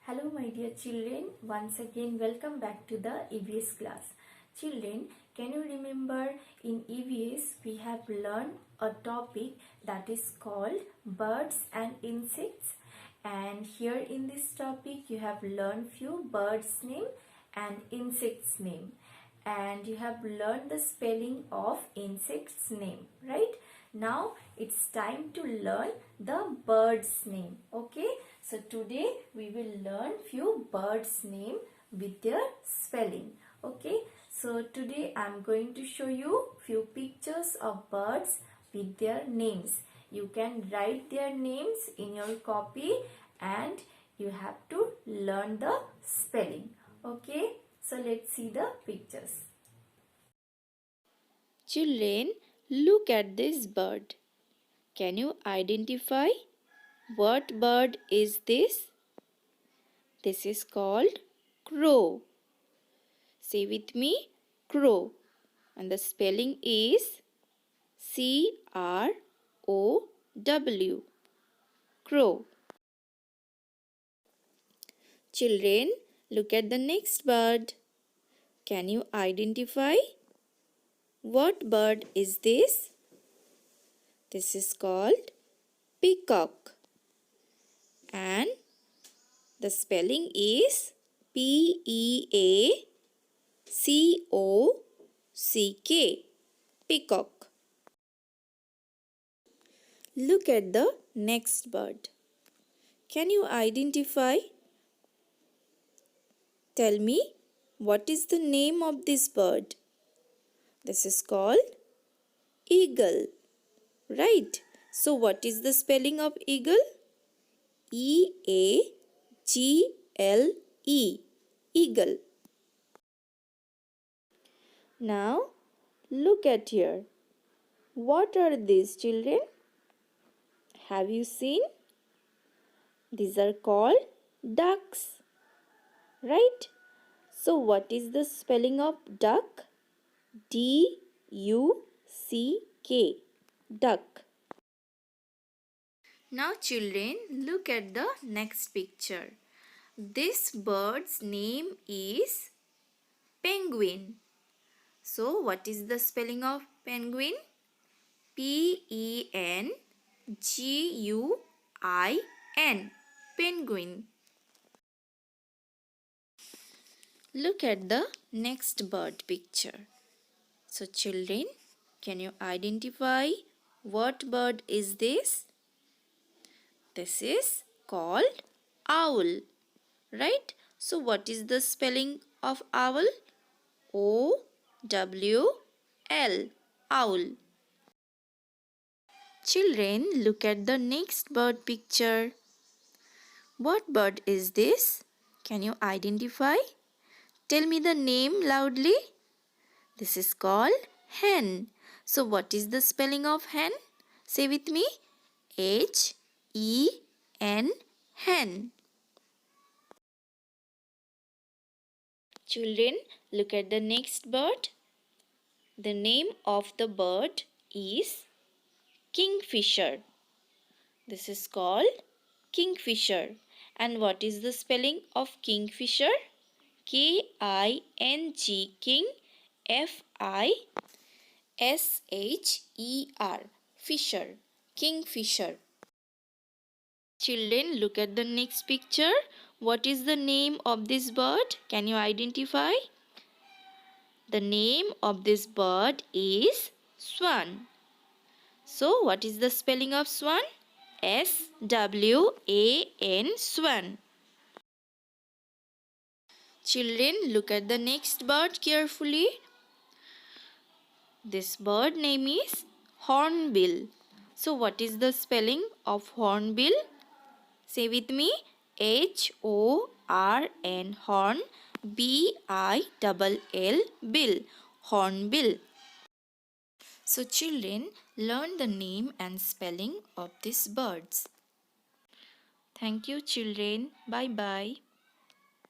Hello my dear children, once again welcome back to the EVS class. Children, can you remember in EVS we have learned a topic that is called birds and insects, and here in this topic you have learned few birds name and insects name, and you have learned the spelling of insects name, right? Now it's time to learn the birds name. Okay, so today we will learn few birds name with their spelling. Okay, so today I'm going to show you few pictures of birds with their names. You can write their names in your copy and you have to learn the spelling. Okay, so let's see the pictures. Children, look at this bird. Can you identify what bird is this? This is called crow. Say with me, crow. And the spelling is C-R-O-W. Crow. Children, look at the next bird. Can you identify what bird is this? This is called peacock. And the spelling is P-E-A-C-O-C-K. Peacock. Look at the next bird. Can you identify? Tell me, what is the name of this bird? This is called eagle. Right. So what is the spelling of eagle? E-A-G-L-E. Eagle. Now look at here. What are these, children? Have you seen? These are called ducks. Right? So what is the spelling of duck? D-U-C-K. Duck. Now children, look at the next picture. This bird's name is penguin. So what is the spelling of penguin? P-E-N-G-U-I-N. Penguin. Look at the next bird picture. So children, can you identify what bird is this? This is called owl. Right? So what is the spelling of owl? O-W-L. Owl. Children, look at the next bird picture. What bird is this? Can you identify? Tell me the name loudly. This is called hen. So what is the spelling of hen? Say with me. H-E-N. Hen. Children, look at the next bird. The name of the bird is Kingfisher. This is called Kingfisher. And what is the spelling of Kingfisher? K-I-N-G, King, F-I-S-H-E-R, Fisher, Kingfisher. Children, look at the next picture. What is the name of this bird? Can you identify? The name of this bird is Swan. So, what is the spelling of Swan? S-W-A-N, Swan. Children, look at the next bird carefully. This bird name is Hornbill. So, what is the spelling of Hornbill? Say with me. H-O-R-N, horn, B-I-L-L, bill. Hornbill. So, children, learn the name and spelling of these birds. Thank you, children. Bye-bye.